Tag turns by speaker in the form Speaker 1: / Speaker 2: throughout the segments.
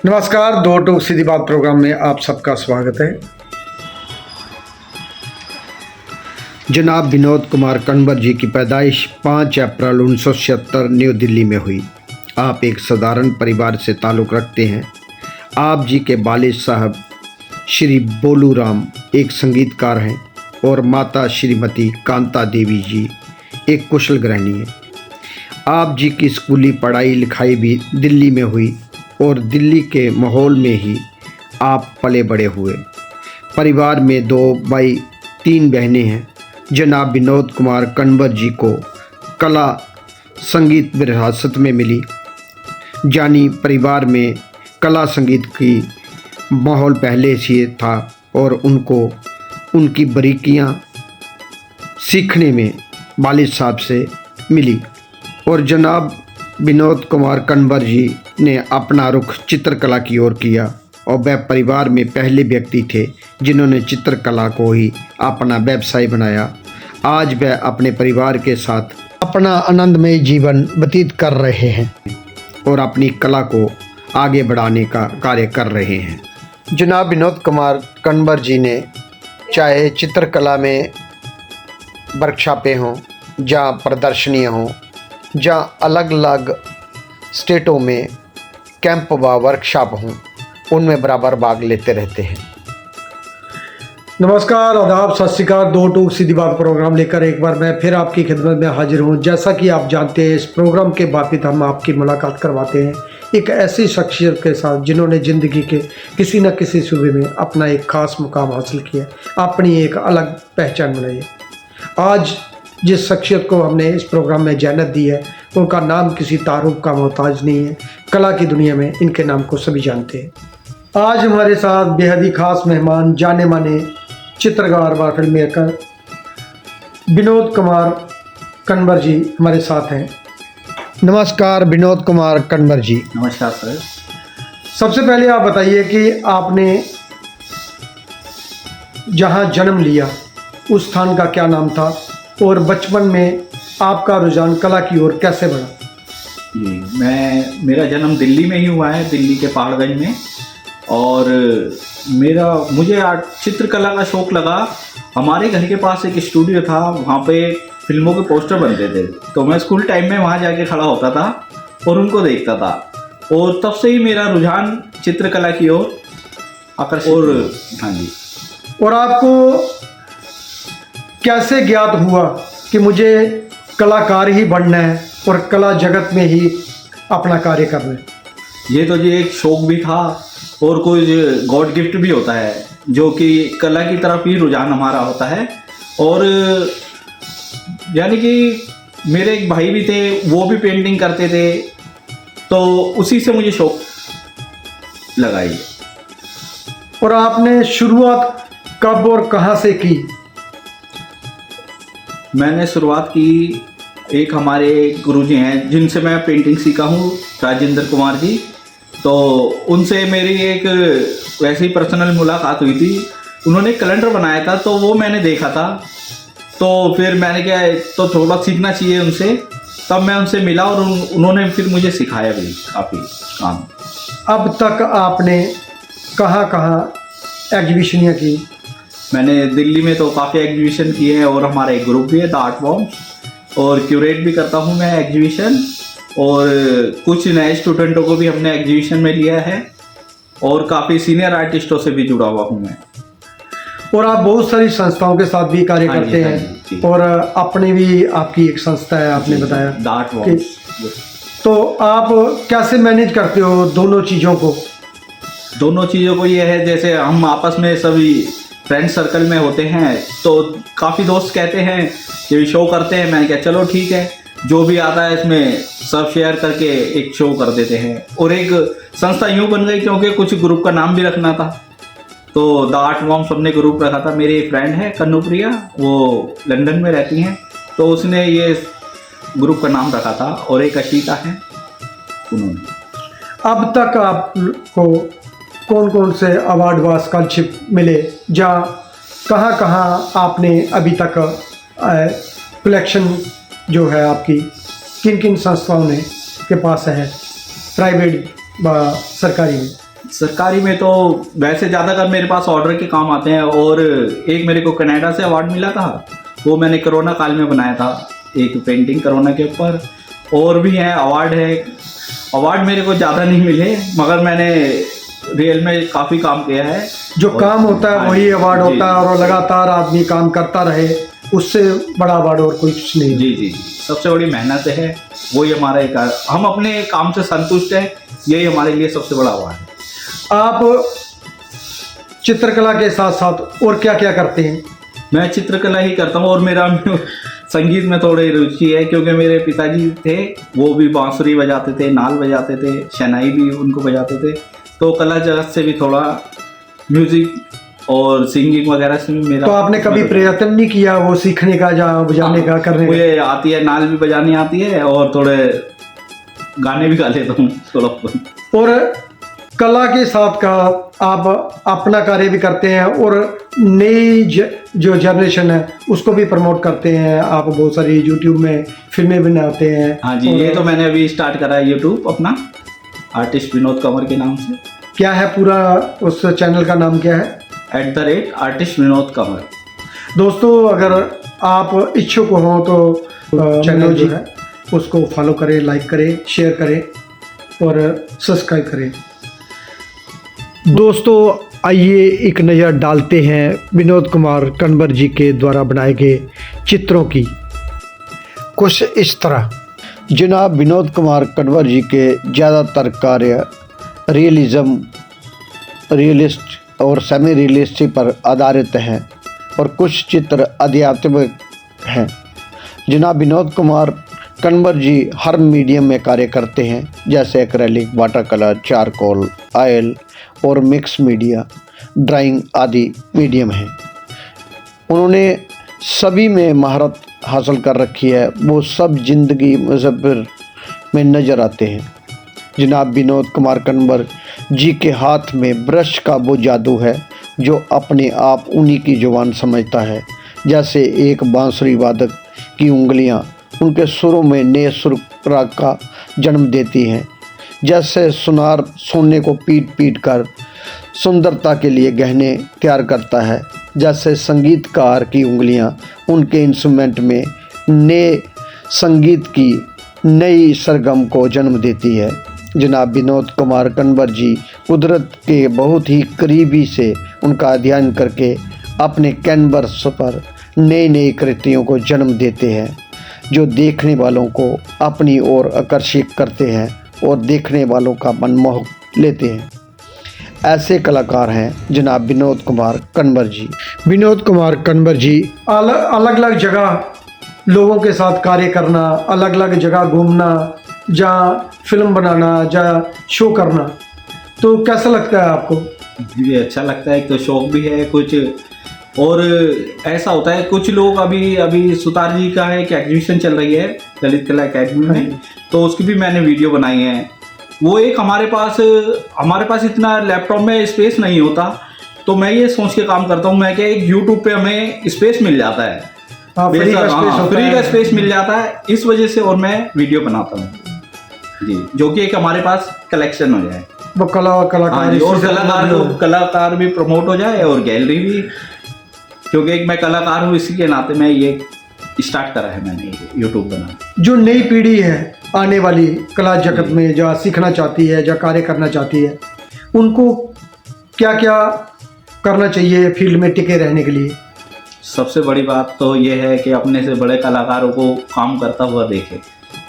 Speaker 1: नमस्कार, दो टूक सीधी बात प्रोग्राम में आप सबका स्वागत है। जनाब विनोद कुमार कन्वर जी की पैदाइश 5 अप्रैल 1976 न्यू दिल्ली में हुई। आप एक साधारण परिवार से ताल्लुक़ रखते हैं। आप जी के वालिद साहब श्री बोलू राम एक संगीतकार हैं और माता श्रीमती कांता देवी जी एक कुशल गृहिणी हैं। आप जी की स्कूली पढ़ाई लिखाई भी दिल्ली में हुई और दिल्ली के माहौल में ही आप पले बड़े हुए। परिवार में 2 भाई 3 बहनें हैं। जनाब विनोद कुमार कन्वर जी को कला संगीत विरासत में मिली, जानी परिवार में कला संगीत की माहौल पहले से था और उनको उनकी बारीकियां सीखने में वालिद साहब से मिली। और जनाब विनोद कुमार कन्वर जी ने अपना रुख चित्रकला की ओर किया और वह परिवार में पहले व्यक्ति थे जिन्होंने चित्रकला को ही अपना व्यवसाय बनाया। आज वह अपने परिवार के साथ अपना आनंदमय जीवन व्यतीत कर रहे हैं और अपनी कला को आगे बढ़ाने का कार्य कर रहे हैं। जनाब विनोद कुमार कन्वर जी ने चाहे चित्रकला में वर्कशॉपें हों, जहाँ प्रदर्शनियाँ हों, जहाँ अलग अलग स्टेटों में कैंप व वर्कशॉप हों, उनमें बराबर भाग लेते रहते हैं। नमस्कार, आदाब, सत श्री अकाल। दो टूक सीधी बात प्रोग्राम लेकर एक बार मैं फिर आपकी खिदमत में हाजिर हूँ। जैसा कि आप जानते हैं, इस प्रोग्राम के बापित हम आपकी मुलाकात करवाते हैं एक ऐसी शख्सियत के साथ जिन्होंने ज़िंदगी के किसी न किसी सूबे में अपना एक ख़ास मुकाम हासिल किया, अपनी एक अलग पहचान बनाई है। आज जिस शख्सियत को हमने इस प्रोग्राम में जहनत दी है, उनका नाम किसी तारुफ का मोहताज नहीं है। कला की दुनिया में इनके नाम को सभी जानते हैं। आज हमारे साथ बेहद ही खास मेहमान, जाने माने चित्रकार व फिल्म मेकर विनोद कुमार कन्वर जी हमारे साथ हैं। नमस्कार विनोद कुमार कन्वर जी।
Speaker 2: नमस्कार सर।
Speaker 1: सबसे पहले आप बताइए कि आपने जहाँ जन्म लिया उस स्थान का क्या नाम था और बचपन में आपका रुझान कला की ओर कैसे बढ़ा?
Speaker 2: जी, मेरा जन्म दिल्ली में ही हुआ है, दिल्ली के पहाड़गंज में। और मुझे चित्रकला का शौक़ लगा। हमारे घर के पास एक स्टूडियो था, वहाँ पे फिल्मों के पोस्टर बनते थे, तो मैं स्कूल टाइम में वहाँ जाके खड़ा होता था और उनको देखता था। और तब से ही मेरा रुझान चित्रकला की ओर आकर्षित। और हाँ जी।
Speaker 1: और आपको कैसे ज्ञात हुआ कि मुझे कलाकार ही बनना है और कला जगत में ही अपना कार्य करना है?
Speaker 2: ये तो जी एक शौक़ भी था और कुछ गॉड गिफ्ट भी होता है, जो कि कला की तरफ ही रुझान हमारा होता है। और यानी कि मेरे एक भाई भी थे, वो भी पेंटिंग करते थे, तो उसी से मुझे शौक़ लगा ये।
Speaker 1: और आपने शुरुआत कब और कहाँ से की?
Speaker 2: मैंने शुरुआत की, एक हमारे गुरुजी हैं जिनसे मैं पेंटिंग सीखा हूँ, राजेंद्र कुमार जी। तो उनसे मेरी एक वैसे ही पर्सनल मुलाकात हुई थी। उन्होंने कैलेंडर बनाया था, तो वो मैंने देखा था। तो फिर मैंने क्या, तो थोड़ा सीखना चाहिए उनसे। तब मैं उनसे मिला और उन्होंने फिर मुझे सिखाया भी काफ़ी काम।
Speaker 1: अब तक आपने कहाँ कहाँ एग्जीबिशनियाँ की?
Speaker 2: मैंने दिल्ली में तो काफ़ी एग्जीबिशन की है और हमारा एक ग्रुप भी है द आर्ट बॉम्ब्स, और क्यूरेट भी करता हूँ मैं एग्जीबिशन। और कुछ नए स्टूडेंटों को भी हमने एग्जीबिशन में लिया है और काफ़ी सीनियर आर्टिस्टों से भी जुड़ा हुआ हूँ मैं।
Speaker 1: और आप बहुत सारी संस्थाओं के साथ भी कार्य करते हैं और अपनी भी आपकी एक संस्था है, आपने बताया
Speaker 2: द आर्ट बॉम्ब्स।
Speaker 1: तो आप कैसे मैनेज करते हो दोनों चीज़ों को?
Speaker 2: दोनों चीज़ों को ये है, जैसे हम आपस में सभी फ्रेंड सर्कल में होते हैं, तो काफ़ी दोस्त कहते हैं कि शो करते हैं। मैंने कहा चलो ठीक है, जो भी आता है इसमें सब शेयर करके एक शो कर देते हैं। और एक संस्था यूँ बन गई क्योंकि कुछ ग्रुप का नाम भी रखना था, तो द आर्ट बॉम्ब्स हमने ग्रुप रखा था। मेरी एक फ्रेंड है कन्नुप्रिया, वो लंदन में रहती हैं, तो उसने ये ग्रुप का नाम रखा था। और एक अशीता है, उन्होंने।
Speaker 1: अब तक आपको कौन कौन से अवार्ड व स्कॉलरशिप मिले, जहाँ कहाँ कहाँ आपने अभी तक कलेक्शन जो है आपकी किन किन संस्थाओं ने के पास है, प्राइवेट व सरकारी में?
Speaker 2: सरकारी में तो वैसे ज़्यादातर मेरे पास ऑर्डर के काम आते हैं, और एक मेरे को कनाडा से अवार्ड मिला था, वो मैंने कोरोना काल में बनाया था, एक पेंटिंग कोरोना के ऊपर। और भी हैं अवार्ड है, अवार्ड मेरे को ज़्यादा नहीं मिले, मगर मैंने रियल में काफ़ी काम किया है।
Speaker 3: जो काम होता है वही अवार्ड
Speaker 2: जी,
Speaker 3: होता है, और लगातार आदमी काम करता रहे, उससे बड़ा अवार्ड और कोई कुछ नहीं।
Speaker 2: जी जी, सबसे बड़ी मेहनत है, वही हमारा एक, हम अपने काम से संतुष्ट हैं, यही हमारे लिए सबसे बड़ा अवार्ड है।
Speaker 3: आप चित्रकला के साथ साथ और क्या क्या करते हैं?
Speaker 2: मैं चित्रकला ही करता हूँ, और मेरा संगीत में थोड़ी रुचि है, क्योंकि मेरे पिताजी थे, वो भी बांसुरी बजाते थे, नाल बजाते थे, शहनाई भी उनको बजाते थे, तो कला जगत से भी थोड़ा म्यूजिक और सिंगिंग वगैरह से भी मेरा।
Speaker 3: तो आपने कभी प्रयत्न नहीं किया वो सीखने का, जहाँ बजाने का, करने का?
Speaker 2: मुझे आती है, नाल भी बजानी आती है, और थोड़े गाने भी गा लेता हूँ थोड़ा।
Speaker 3: और कला के साथ का आप अपना कार्य भी करते हैं, और नई जो जनरेशन है उसको भी प्रमोट करते हैं। आप बहुत सारी यूट्यूब में फिल्में बनाते हैं।
Speaker 2: हाँ जी, ये तो मैंने अभी स्टार्ट करा है यूट्यूब अपना, आर्टिस्ट विनोद कंवर के नाम से।
Speaker 3: क्या है पूरा उस चैनल का नाम क्या है?
Speaker 2: @आर्टिस्ट विनोद कंवर।
Speaker 3: दोस्तों, अगर आप इच्छुक हो तो चैनल जो है उसको फॉलो करें, लाइक करें, शेयर करें और सब्सक्राइब करें।
Speaker 1: दोस्तों, आइए एक नज़र डालते हैं विनोद कुमार कन्वर जी के द्वारा बनाए गए चित्रों की। कुछ इस तरह। जनाब विनोद कुमार कन्वर जी के ज़्यादातर कार्य रियलिस्ट और सेमी रियलिस्टिक पर आधारित हैं, और कुछ चित्र आध्यात्मिक हैं। जनाब विनोद कुमार कन्वर जी हर मीडियम में कार्य करते हैं, जैसे acrylic, water colour, charcoal, oil और मिक्स मीडिया, ड्राइंग आदि मीडियम हैं। उन्होंने सभी में महारत हासिल कर रखी है, वो सब जिंदगी मुसव्विर में नज़र आते हैं। जनाब विनोद कुमार कन्वर जी के हाथ में ब्रश का वो जादू है जो अपने आप उन्हीं की जुबान समझता है। जैसे एक बांसुरी वादक की उंगलियां उनके सुरों में नए सुर राग का जन्म देती हैं, जैसे सुनार सोने को पीट पीट कर सुंदरता के लिए गहने तैयार करता है, जैसे संगीतकार की उंगलियां उनके इंस्ट्रूमेंट में नए संगीत की नई सरगम को जन्म देती है। जनाब विनोद कुमार कन्वर जी कुदरत के बहुत ही करीबी से उनका अध्ययन करके अपने कैनवस पर नई नई कृतियों को जन्म देते हैं, जो देखने वालों को अपनी ओर आकर्षित करते हैं और देखने वालों का मन मोह लेते हैं। ऐसे कलाकार हैं जनाब विनोद कुमार कन्वर जी।
Speaker 3: विनोद कुमार कन्वर जी अलग अलग जगह लोगों के साथ कार्य करना, अलग अलग जगह घूमना, जहाँ फिल्म बनाना, जहाँ शो करना, तो कैसा लगता है आपको?
Speaker 2: मुझे अच्छा लगता है, एक तो शौक भी है कुछ, और ऐसा होता है कुछ लोग अभी सुतार जी का एक एग्जीबिशन चल रही है ललित कला अकेडमी में, तो उसकी भी मैंने वीडियो बनाई है। वो एक हमारे पास इतना लैपटॉप में स्पेस नहीं होता, तो मैं ये सोच के काम करता हूँ मैं कि एक यूट्यूब पे हमें स्पेस मिल जाता है, फ्री का स्पेस मिल जाता है, इस वजह से और मैं वीडियो बनाता हूँ जी, जो कि एक हमारे पास कलेक्शन हो जाए,
Speaker 3: वो
Speaker 2: कलाकार भी प्रमोट हो जाए और गैलरी भी, क्योंकि एक मैं कलाकार हूँ, इसी के नाते मैं ये स्टार्ट करा है मैंने यूट्यूब बनाना।
Speaker 3: जो नई पीढ़ी है आने वाली कला जगत में, जो सीखना चाहती है, जो कार्य करना चाहती है, उनको क्या क्या करना चाहिए फील्ड में टिके रहने के लिए?
Speaker 2: सबसे बड़ी बात तो ये है कि अपने से बड़े कलाकारों को काम करता हुआ देखे,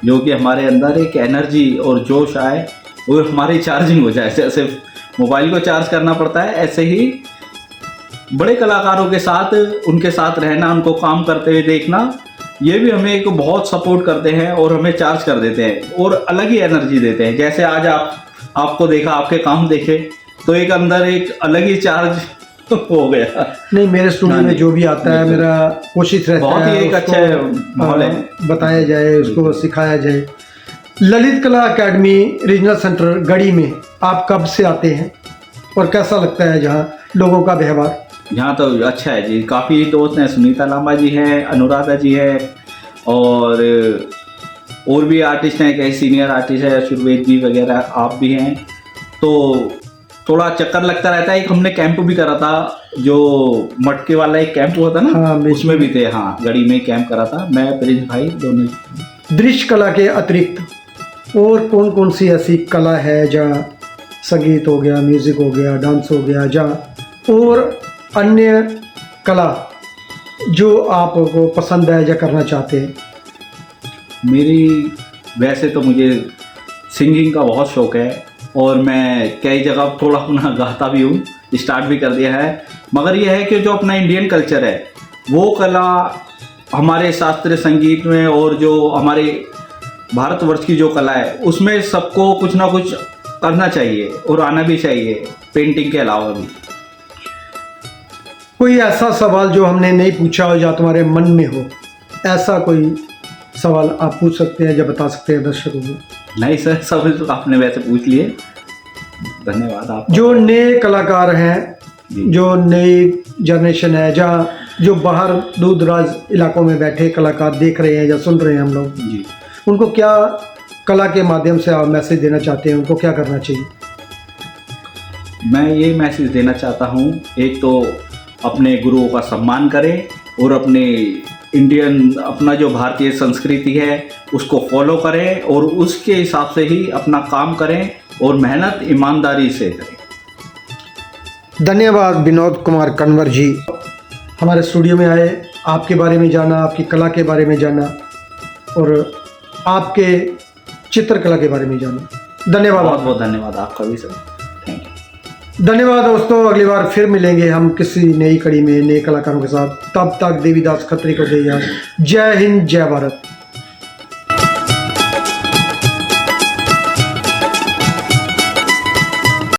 Speaker 2: जो कि हमारे अंदर एक एनर्जी और जोश आए और हमारी चार्जिंग हो जाए। जैसे मोबाइल को चार्ज करना पड़ता है, ऐसे ही बड़े कलाकारों के साथ उनके साथ रहना, उनको काम करते हुए देखना, ये भी हमें एक बहुत सपोर्ट करते हैं और हमें चार्ज कर देते हैं और अलग ही एनर्जी देते हैं। जैसे आज आपको देखा, आपके काम देखे, तो एक अंदर एक अलग ही चार्ज हो गया।
Speaker 3: नहीं, मेरे स्टूडियो में जो भी आता है, मेरा कोशिश रहता है
Speaker 2: बहुत ही एक अच्छा माहौल है,
Speaker 3: बताया जाए, उसको सिखाया जाए। ललित कला अकेडमी रीजनल सेंटर गढ़ी में आप कब से आते हैं और कैसा लगता है जहाँ लोगों का व्यवहार?
Speaker 2: यहाँ तो अच्छा है जी, काफ़ी दोस्त हैं, सुनीता लांबा जी हैं, अनुराधा जी है, और भी आर्टिस्ट हैं, कई सीनियर आर्टिस्ट है, शुरवेद जी वगैरह, आप भी हैं। तो थोड़ा चक्कर लगता रहता है। एक हमने कैंप भी करा था, जो मटके वाला एक कैंप हुआ था ना,
Speaker 3: हाँ,
Speaker 2: उसमें भी थे। हाँ, गढ़ी में कैंप करा था, मैं प्रिंस भाई दोनों।
Speaker 3: दृश्य कला के अतिरिक्त और कौन कौन सी ऐसी कला है जहाँ संगीत हो गया, म्यूजिक हो गया, डांस हो गया, जहाँ और अन्य कला जो आपको पसंद है या करना चाहते हैं?
Speaker 2: मेरी वैसे तो मुझे सिंगिंग का बहुत शौक है और मैं कई जगह थोड़ा अपना गाता भी हूँ, स्टार्ट भी कर दिया है। मगर यह है कि जो अपना इंडियन कल्चर है वो कला हमारे शास्त्रीय संगीत में और जो हमारे भारतवर्ष की जो कला है उसमें सबको कुछ ना कुछ करना चाहिए और आना भी चाहिए, पेंटिंग के अलावा भी।
Speaker 3: कोई ऐसा सवाल जो हमने नहीं पूछा हो या तुम्हारे मन में हो, ऐसा कोई सवाल आप पूछ सकते हैं या बता सकते हैं दर्शकों को?
Speaker 2: नहीं सर, सब तो आपने वैसे पूछ लिए, धन्यवाद आप।
Speaker 3: जो नए कलाकार हैं,
Speaker 2: जी।
Speaker 3: जो नई जनरेशन है, जहाँ जो बाहर दूर दराज इलाकों में बैठे कलाकार देख रहे हैं या सुन रहे हैं हम लोग,
Speaker 2: जी,
Speaker 3: उनको क्या कला के माध्यम से आप मैसेज देना चाहते हैं? उनको क्या करना चाहिए?
Speaker 2: मैं ये मैसेज देना चाहता हूँ, एक तो अपने गुरुओं का सम्मान करें और अपने इंडियन, अपना जो भारतीय संस्कृति है उसको फॉलो करें और उसके हिसाब से ही अपना काम करें और मेहनत ईमानदारी से करें।
Speaker 3: धन्यवाद विनोद कुमार कन्वर जी, हमारे स्टूडियो में आए, आपके बारे में जाना, आपकी कला के बारे में जाना और आपके चित्रकला के बारे में जाना। धन्यवाद।
Speaker 2: बहुत बहुत धन्यवाद आपका भी सर, थैंक यू।
Speaker 3: धन्यवाद दोस्तों, अगली बार फिर मिलेंगे हम किसी नई कड़ी में नए कलाकारों के साथ। तब तक देवीदास खत्री को दे याद। जय हिंद, जय भारत।